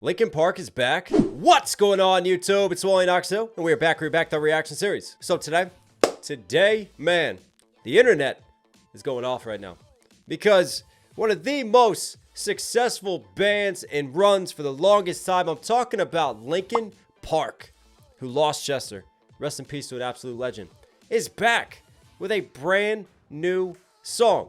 Linkin Park is back. What's going on, YouTube? It's Knox Hill, and we're back with the reaction series. So today, man, the internet is going off right now because one of the most successful bands and runs for the longest time, I'm talking about Linkin Park, who lost Chester, rest in peace to an absolute legend, is back with a brand new song.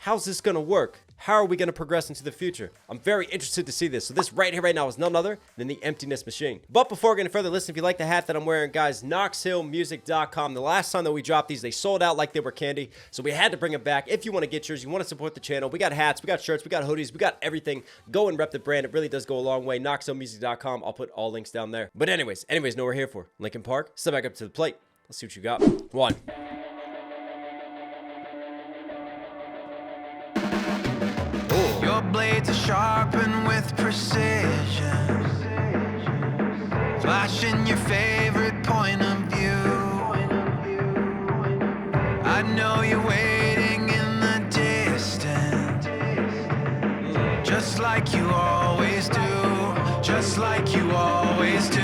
How's this gonna work? How are we going to progress into the future? I'm very interested to see this. So this right here, right now is none other than the Emptiness machine. But before getting further, listen, if you like the hat that I'm wearing, guys, knoxhilldmv.com. The last time that we dropped these, they sold out like they were candy. So we had to bring them back. If you want to get yours, you want to support the channel, we got hats, we got shirts, we got hoodies, we got everything. Go and rep the brand. It really does go a long way. knoxhilldmv.com. I'll put all links down there. But anyways, know what we're here for. Linkin Park, step back up to the plate. Let's see what you got. One. Your blades are sharpened with precision, flashing your favorite point of view. I know you're waiting in the distance, just like you always do, just like you always do.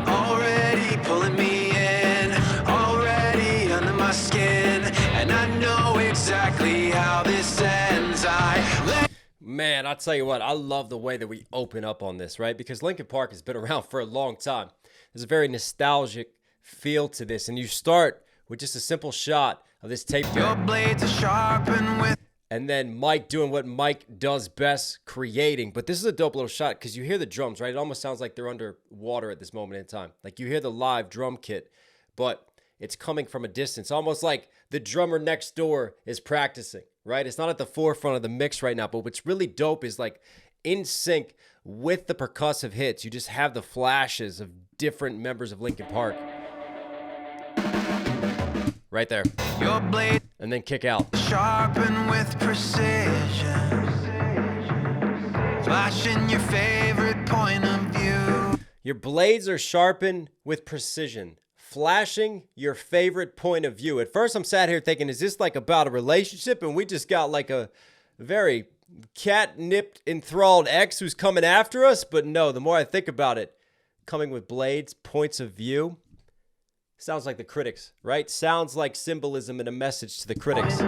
Already pulling me in, already under my skin, and I know exactly how this ends. Man, I'll tell you what, I love the way that we open up on this, right? Because Linkin Park has been around for a long time. There's a very nostalgic feel to this, and you start with just a simple shot of this tape Your blades are sharpened with, and then Mike doing what Mike does best, creating. But this is a dope little shot because you hear the drums, right? It almost sounds like they're underwater at this moment in time. Like you hear the live drum kit, but it's coming from a distance, almost like the drummer next door is practicing, right? It's not at the forefront of the mix right now, but what's really dope is like in sync with the percussive hits, you just have the flashes of different members of Linkin Park. Right there. Your blade and then kick out. Sharpened with precision, flashing your favorite point of view. Your blades are sharpened with precision, flashing your favorite point of view. At first, I'm sat here thinking, is this like about a relationship? And we just got like a very catnipped, enthralled ex who's coming after us. But no, the more I think about it, coming with blades, points of view, sounds like the critics, right? Sounds like symbolism and a message to the critics.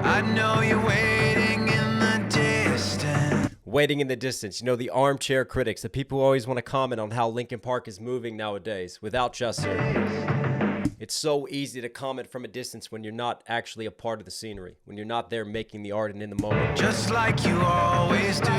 I know you're waiting in the distance. Waiting in the distance, you know, the armchair critics, the people who always want to comment on how Linkin Park is moving nowadays without Chester. It's so easy to comment from a distance when you're not actually a part of the scenery, when you're not there making the art and in the moment. Just like you always do,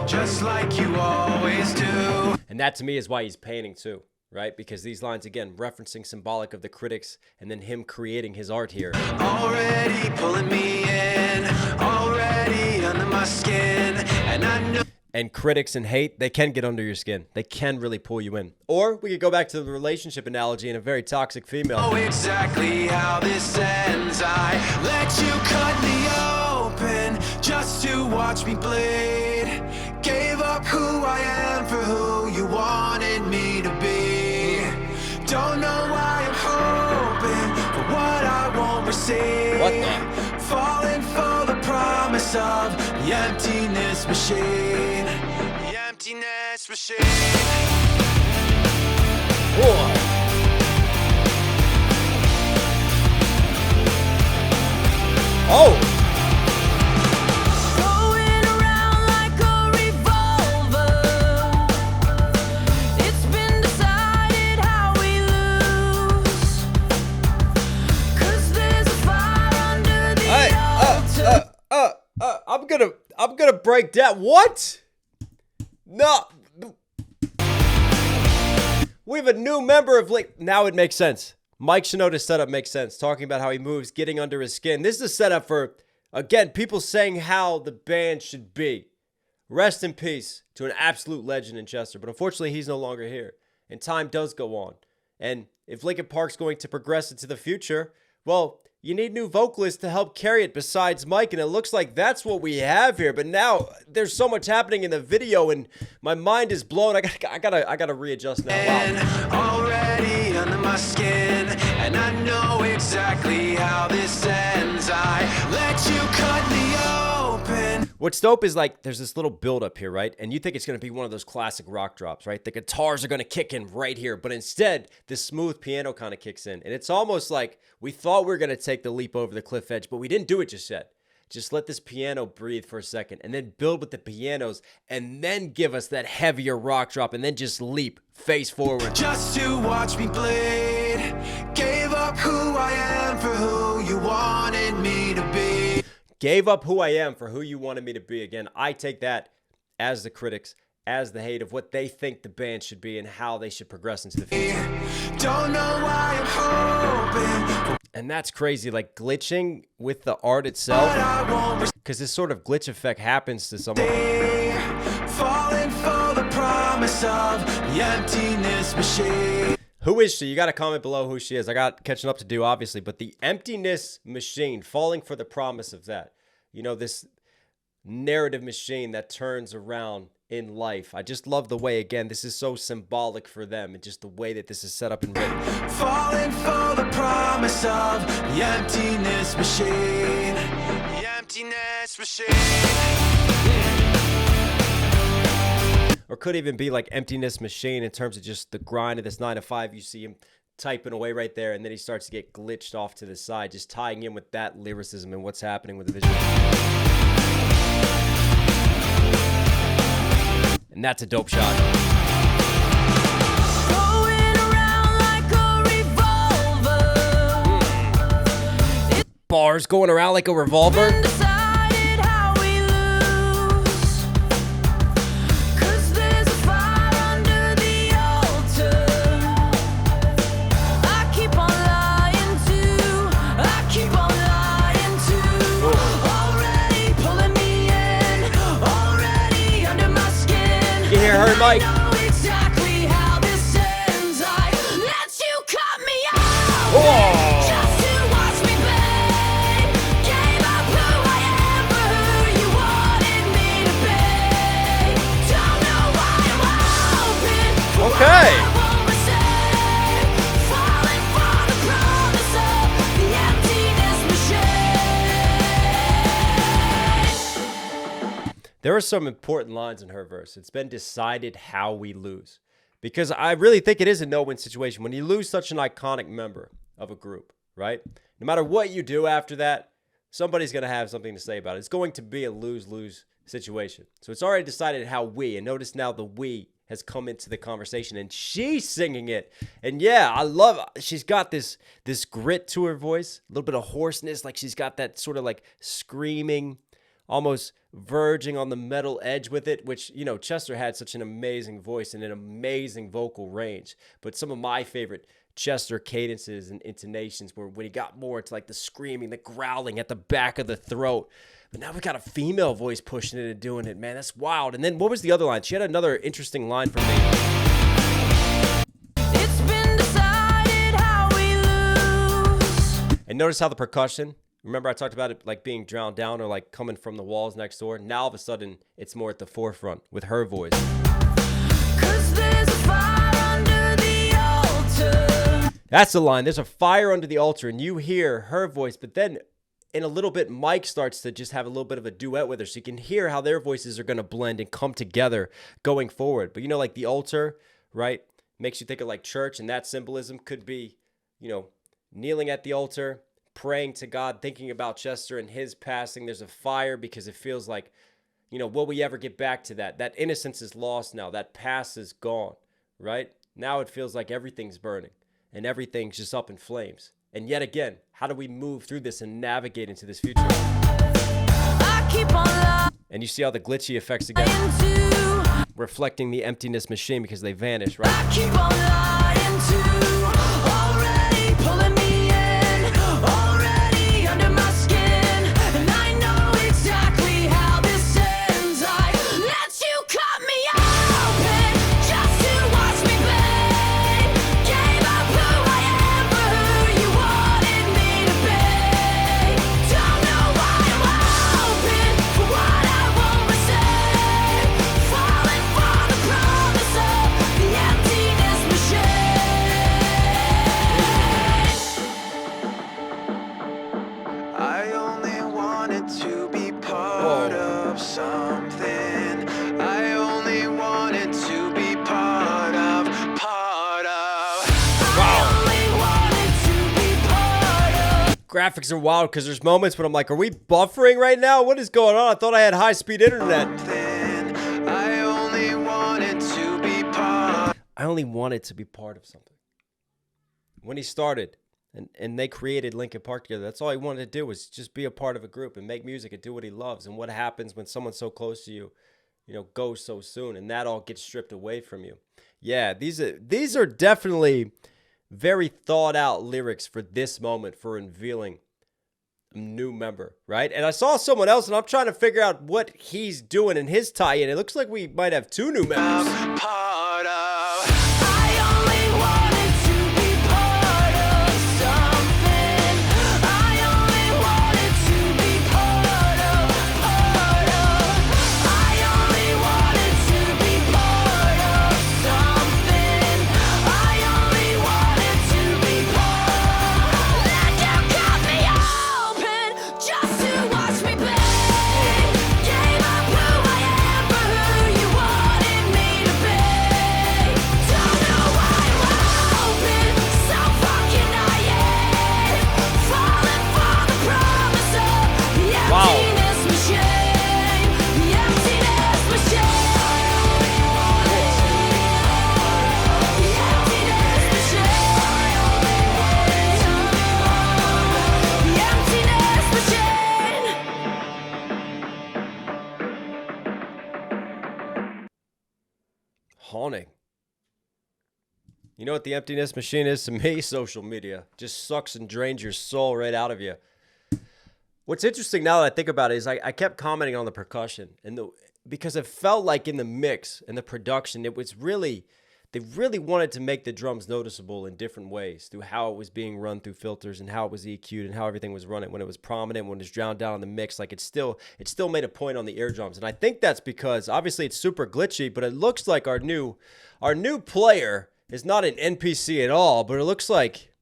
just like you always do. And that to me is why he's painting too, right? Because these lines, again, referencing symbolic of the critics and then him creating his art here. Already pulling me in, already under my skin, and I know. And critics and hate, they can get under your skin. They can really pull you in. Or we could go back to the relationship analogy in a very toxic female. Oh, exactly how this ends. I let you cut me open just to watch me bleed. Gave up who I am for who you wanted me to be. Don't know why I'm hoping for what I won't receive. What the? Falling for the promise of the emptiness machine. The emptiness machine. Whoa. Oh! Going around like a revolver. It's been decided how we lose. 'Cause there's a fire under the altar. I'm gonna break that. What? No. We have a new member of now it makes sense. Mike Shinoda's setup makes sense. Talking about how he moves, getting under his skin. This is a setup for, again, people saying how the band should be. Rest in peace to an absolute legend in Chester. But unfortunately, he's no longer here. And time does go on. And if Linkin Park's going to progress into the future, well, you need new vocalists to help carry it besides Mike, and it looks like that's what we have here. But now there's so much happening in the video, and my mind is blown. I gotta readjust now. Wow. Already under my skin, and I know exactly how this ends. I let you cut me open. What's dope is like there's this little build up here, right? And you think it's going to be one of those classic rock drops, right? The guitars are going to kick in right here, but instead this smooth piano kind of kicks in. And it's almost like we thought we were going to take the leap over the cliff edge, but we didn't do it just yet. Just let this piano breathe for a second and then build with the pianos and then give us that heavier rock drop and then just leap face forward. Just to watch me bleed. Gave up who I am for who you wanted me to be. Gave up who I am for who you wanted me to be. Again, I take that as the critics, as the hate of what they think the band should be and how they should progress into the future. Don't know why I'm hoping. And that's crazy, like glitching with the art itself, because this sort of glitch effect happens to someone. Falling for the promise of the emptiness machine. Who is she? You got to comment below who she is. I got catching up to do, obviously, but the emptiness machine, falling for the promise of that. You know, this narrative machine that turns around in life. I just love the way, again, this is so symbolic for them and just the way that this is set up and written. Falling for the promise of the emptiness machine. The emptiness machine. Or could even be like emptiness machine in terms of just the grind of this 9 to 5. You see him typing away right there, and then he starts to get glitched off to the side, just tying in with that lyricism and what's happening with the visual. And that's a dope shot. Going around like a revolver. Bars going around like a revolver. Decided how we lose. 'Cause there's a fire under the altar. I keep on lying to. I keep on lying to. Already pulling me in. Already under my skin. You hear her, Mike? I know exactly how this ends. I let you cut me out. Oh. Just to watch me bleed. Gave up who I am for who you wanted me to be. Don't know why I'm hoping for what Okay. I won't receive. Falling for the promise of the emptiness machine. There are some important lines in her verse. It's been decided how we lose. Because I really think it is a no-win situation. When you lose such an iconic member of a group, right? No matter what you do after that, somebody's going to have something to say about it. It's going to be a lose-lose situation. So it's already decided how we, and notice now the we has come into the conversation, and she's singing it. And yeah, I love, she's got this grit to her voice, a little bit of hoarseness, like she's got that sort of like screaming, almost verging on the metal edge with it, which, you know, Chester had such an amazing voice and an amazing vocal range. But some of my favorite Chester cadences and intonations were when he got more into like the screaming, the growling at the back of the throat. But now we got a female voice pushing it and doing it, man. That's wild. And then what was the other line? She had another interesting line for me. It's been decided how we lose. And notice how the percussion, remember I talked about it like being drowned down or like coming from the walls next door? Now all of a sudden it's more at the forefront with her voice. 'Cause there's a fire under the altar. That's the line. There's a fire under the altar, and you hear her voice, but then in a little bit, Mike starts to just have a little bit of a duet with her, so you can hear how their voices are going to blend and come together going forward. But you know, like the altar, right, makes you think of like church, and that symbolism could be, you know, kneeling at the altar, praying to God, thinking about Chester and his passing. There's a fire because it feels like, you know, will we ever get back to that? That innocence is lost now. That past is gone, right? Now it feels like everything's burning and everything's just up in flames. And yet again, how do we move through this and navigate into this future? I keep on lying And you see how the glitchy effects again, to. reflecting the emptiness machine because they vanish, right? I keep on lying to. Already pulling me in. Already under my skin. And I know exactly how this ends. I let you cut me open just to watch me bleed. Gave up who I am for who you wanted me to be. Don't know why I'm hoping for what I won't receive. Falling for the promise of the emptiness machine. graphics are wild because there's moments when I'm like, are we buffering right now? What is going on? I thought I had high-speed internet. Then I only wanted to be part. I only wanted to be part of something. When he started and they created Linkin Park together, that's all he wanted to do was just be a part of a group and make music and do what he loves. And what happens when someone so close to you, you know, goes so soon and that all gets stripped away from you. Yeah, these are definitely very thought out lyrics for this moment, for unveiling a new member, right? And I saw someone else and I'm trying to figure out what he's doing in his tie-in. It looks like we might have 2 new members. Part of. I only wanted to be part of something. I only wanted to be part of. I only wanted to be part of something. I only wanted to be part. Let you cut me open just to watch me bleed. Gave up who I am for who you wanted me to be. Don't know why I'm open, so fucking naive. Falling for the promise of the emptiness machine. The emptiness machine. The emptiness machine. The emptiness machine. Haunting. You know what the emptiness machine is to me? Social media. Just sucks and drains your soul right out of you. What's interesting now that I think about it is I kept commenting on the percussion and because it felt like in the mix and the production, it was really, they really wanted to make the drums noticeable in different ways through how it was being run through filters and how it was EQ'd and how everything was running when it was prominent, when it was drowned down in the mix. Like it still made a point on the eardrums. And I think that's because obviously it's super glitchy, but it looks like our new player is not an NPC at all, but it looks like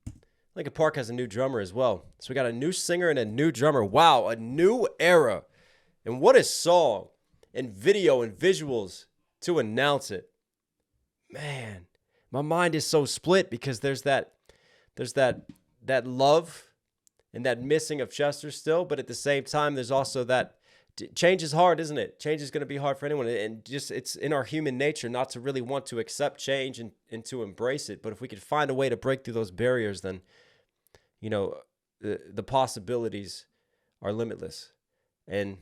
Linkin Park has a new drummer as well. So we got a new singer and a new drummer. Wow, a new era. And what a song and video and visuals to announce it. Man, my mind is so split because there's that love and that missing of Chester still, but at the same time there's also that change is hard, isn't it? Change is going to be hard for anyone, and just it's in our human nature not to really want to accept change and to embrace it. But if we could find a way to break through those barriers, then you know the possibilities are limitless. And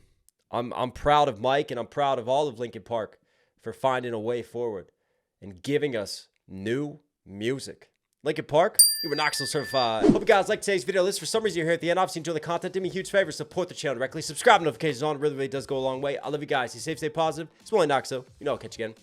I'm proud of Mike and I'm proud of all of Linkin Park for finding a way forward and giving us new music. Linkin Park, you were Knox Hill certified. Hope you guys like today's video. Listen, for some reason you're here at the end. Obviously enjoy the content. Do me a huge favor, support the channel directly. Subscribe, notifications on. It really does go a long way. I love you guys. Stay safe, stay positive. It's only Knox Hill. You know I'll catch you again.